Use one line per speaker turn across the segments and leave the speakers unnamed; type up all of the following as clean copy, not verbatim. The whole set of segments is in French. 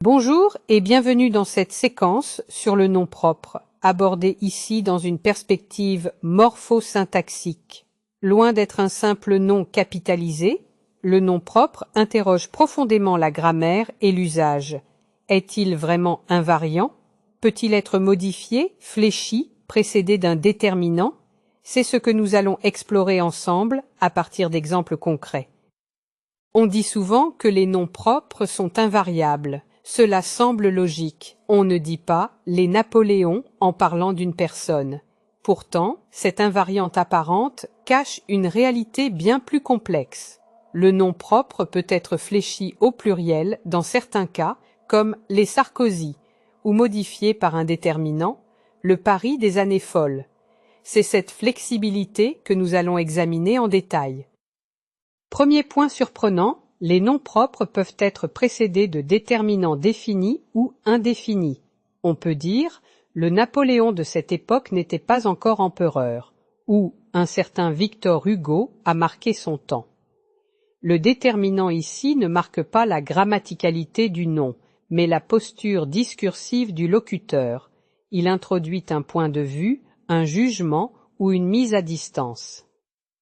Bonjour et bienvenue dans cette séquence sur le nom propre, abordée ici dans une perspective morphosyntaxique. Loin d'être un simple nom capitalisé, le nom propre interroge profondément la grammaire et l'usage. Est-il vraiment invariant? Peut-il être modifié, fléchi, précédé d'un déterminant? C'est ce que nous allons explorer ensemble à partir d'exemples concrets. On dit souvent que les noms propres sont invariables. Cela semble logique. On ne dit pas « les Napoléons » en parlant d'une personne. Pourtant, cette invariante apparente cache une réalité bien plus complexe. Le nom propre peut être fléchi au pluriel dans certains cas, comme les Sarkozy, ou modifié par un déterminant, le Paris des années folles. C'est cette flexibilité que nous allons examiner en détail. Premier point surprenant, les noms propres peuvent être précédés de déterminants définis ou indéfinis. On peut dire « le Napoléon de cette époque n'était pas encore empereur » ou « un certain Victor Hugo a marqué son temps ». Le déterminant ici ne marque pas la grammaticalité du nom, mais la posture discursive du locuteur. Il introduit un point de vue, un jugement ou une mise à distance.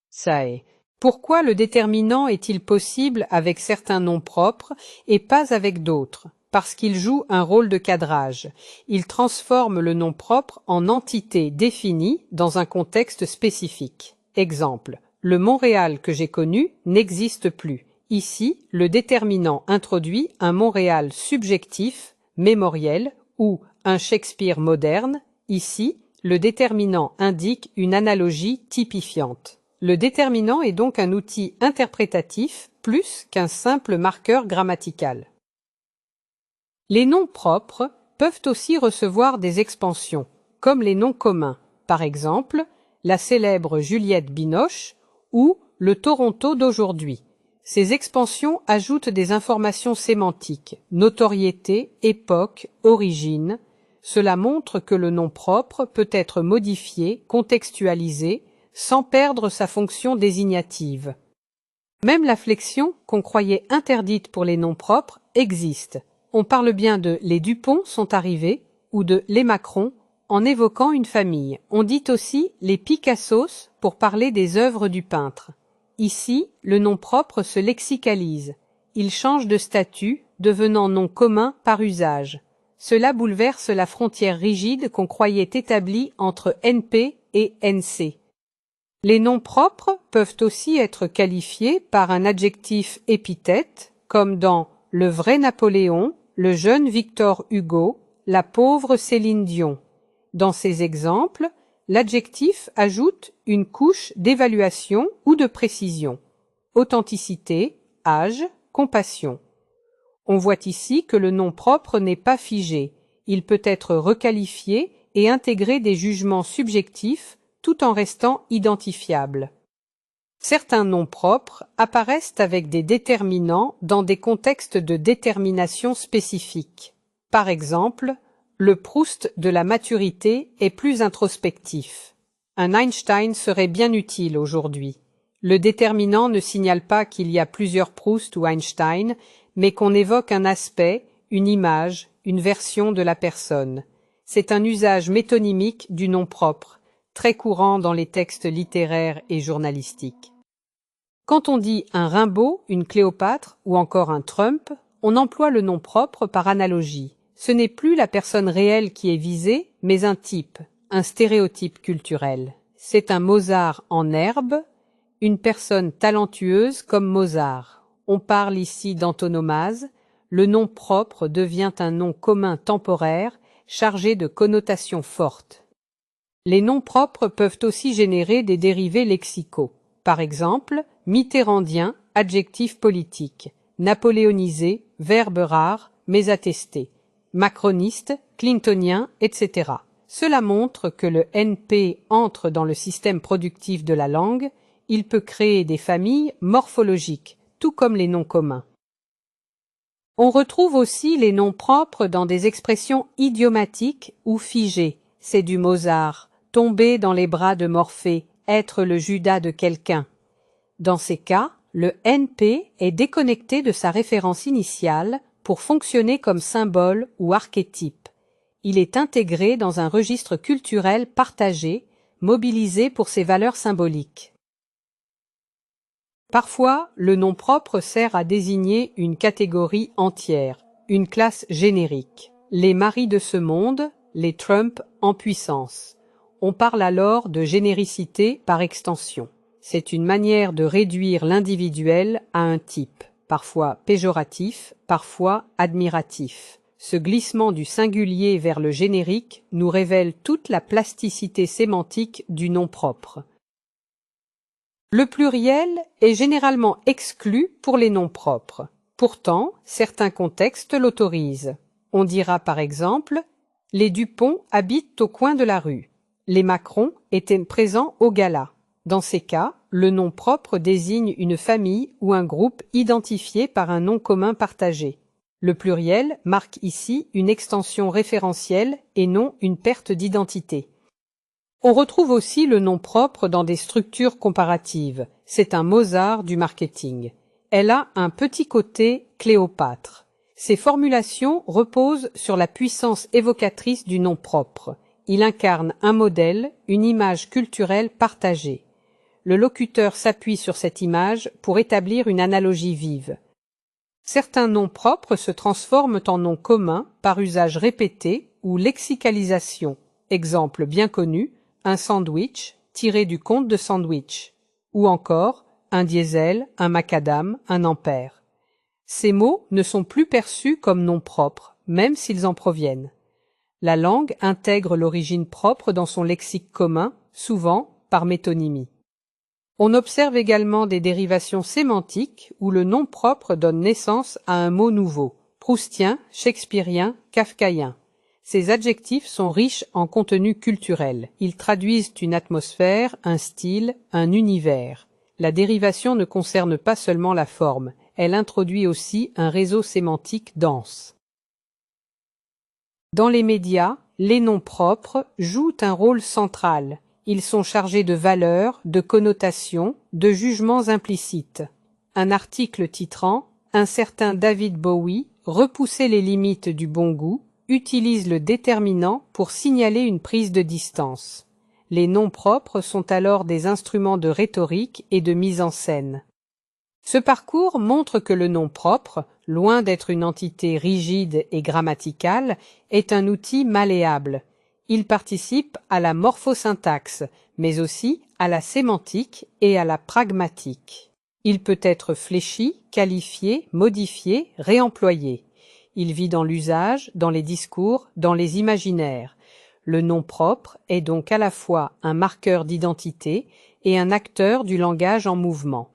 Ça est. Pourquoi le déterminant est-il possible avec certains noms propres et pas avec d'autres? Parce qu'il joue un rôle de cadrage. Il transforme le nom propre en entité définie dans un contexte spécifique. Exemple, le Montréal que j'ai connu n'existe plus. Ici, le déterminant introduit un Montréal subjectif, mémoriel, ou un Shakespeare moderne. Ici, le déterminant indique une analogie typifiante. Le déterminant est donc un outil interprétatif plus qu'un simple marqueur grammatical. Les noms propres peuvent aussi recevoir des expansions, comme les noms communs, par exemple la célèbre Juliette Binoche ou le Toronto d'aujourd'hui. Ces expansions ajoutent des informations sémantiques, notoriété, époque, origine. Cela montre que le nom propre peut être modifié, contextualisé, sans perdre sa fonction désignative. Même la flexion, qu'on croyait interdite pour les noms propres, existe. On parle bien de « les Dupont sont arrivés » ou de « les Macron » en évoquant une famille. On dit aussi « les Picassos » pour parler des œuvres du peintre. Ici, le nom propre se lexicalise. Il change de statut, devenant nom commun par usage. Cela bouleverse la frontière rigide qu'on croyait établie entre NP et NC. Les noms propres peuvent aussi être qualifiés par un adjectif épithète, comme dans « le vrai Napoléon », « le jeune Victor Hugo », « la pauvre Céline Dion ». Dans ces exemples, l'adjectif ajoute une couche d'évaluation ou de précision. Authenticité, âge, compassion. On voit ici que le nom propre n'est pas figé. Il peut être requalifié et intégrer des jugements subjectifs tout en restant identifiable. Certains noms propres apparaissent avec des déterminants dans des contextes de détermination spécifiques. Par exemple, le Proust de la maturité est plus introspectif. Un Einstein serait bien utile aujourd'hui. Le déterminant ne signale pas qu'il y a plusieurs Proust ou Einstein, mais qu'on évoque un aspect, une image, une version de la personne. C'est un usage métonymique du nom propre, très courant dans les textes littéraires et journalistiques. Quand on dit un Rimbaud, une Cléopâtre ou encore un Trump, on emploie le nom propre par analogie. Ce n'est plus la personne réelle qui est visée, mais un type, un stéréotype culturel. C'est un Mozart en herbe, une personne talentueuse comme Mozart. On parle ici d'antonomase. Le nom propre devient un nom commun temporaire, chargé de connotations fortes. Les noms propres peuvent aussi générer des dérivés lexicaux. Par exemple, mitterrandien, adjectif politique, napoléonisé, verbe rare, mais attesté, macroniste, clintonien, etc. Cela montre que le NP entre dans le système productif de la langue. Il peut créer des familles morphologiques, tout comme les noms communs. On retrouve aussi les noms propres dans des expressions idiomatiques ou figées. C'est du Mozart, tomber dans les bras de Morphée, être le Judas de quelqu'un. Dans ces cas, le NP est déconnecté de sa référence initiale, pour fonctionner comme symbole ou archétype. Il est intégré dans un registre culturel partagé, mobilisé pour ses valeurs symboliques. Parfois, le nom propre sert à désigner une catégorie entière, une classe générique. Les maris de ce monde, les Trump en puissance. On parle alors de généricité par extension. C'est une manière de réduire l'individuel à un type, parfois péjoratif, parfois admiratif. Ce glissement du singulier vers le générique nous révèle toute la plasticité sémantique du nom propre. Le pluriel est généralement exclu pour les noms propres. Pourtant, certains contextes l'autorisent. On dira par exemple « Les Dupont habitent au coin de la rue ». Les Macron étaient présents au gala. Dans ces cas, le nom propre désigne une famille ou un groupe identifié par un nom commun partagé. Le pluriel marque ici une extension référentielle et non une perte d'identité. On retrouve aussi le nom propre dans des structures comparatives. C'est un Mozart du marketing. Elle a un petit côté Cléopâtre. Ces formulations reposent sur la puissance évocatrice du nom propre. Il incarne un modèle, une image culturelle partagée. Le locuteur s'appuie sur cette image pour établir une analogie vive. Certains noms propres se transforment en noms communs par usage répété ou lexicalisation. Exemple bien connu, un sandwich tiré du conte de Sandwich, ou encore un diesel, un macadam, un ampère. Ces mots ne sont plus perçus comme noms propres, même s'ils en proviennent. La langue intègre l'origine propre dans son lexique commun, souvent par métonymie. On observe également des dérivations sémantiques où le nom propre donne naissance à un mot nouveau, proustien, shakespearien, kafkaïen. Ces adjectifs sont riches en contenu culturel. Ils traduisent une atmosphère, un style, un univers. La dérivation ne concerne pas seulement la forme, elle introduit aussi un réseau sémantique dense. Dans les médias, les noms propres jouent un rôle central. Ils sont chargés de valeurs, de connotations, de jugements implicites. Un article titrant « Un certain David Bowie, repousser les limites du bon goût » utilise le déterminant pour signaler une prise de distance. Les noms propres sont alors des instruments de rhétorique et de mise en scène. Ce parcours montre que le nom propre, loin d'être une entité rigide et grammaticale, est un outil malléable. Il participe à la morphosyntaxe, mais aussi à la sémantique et à la pragmatique. Il peut être fléchi, qualifié, modifié, réemployé. Il vit dans l'usage, dans les discours, dans les imaginaires. Le nom propre est donc à la fois un marqueur d'identité et un acteur du langage en mouvement.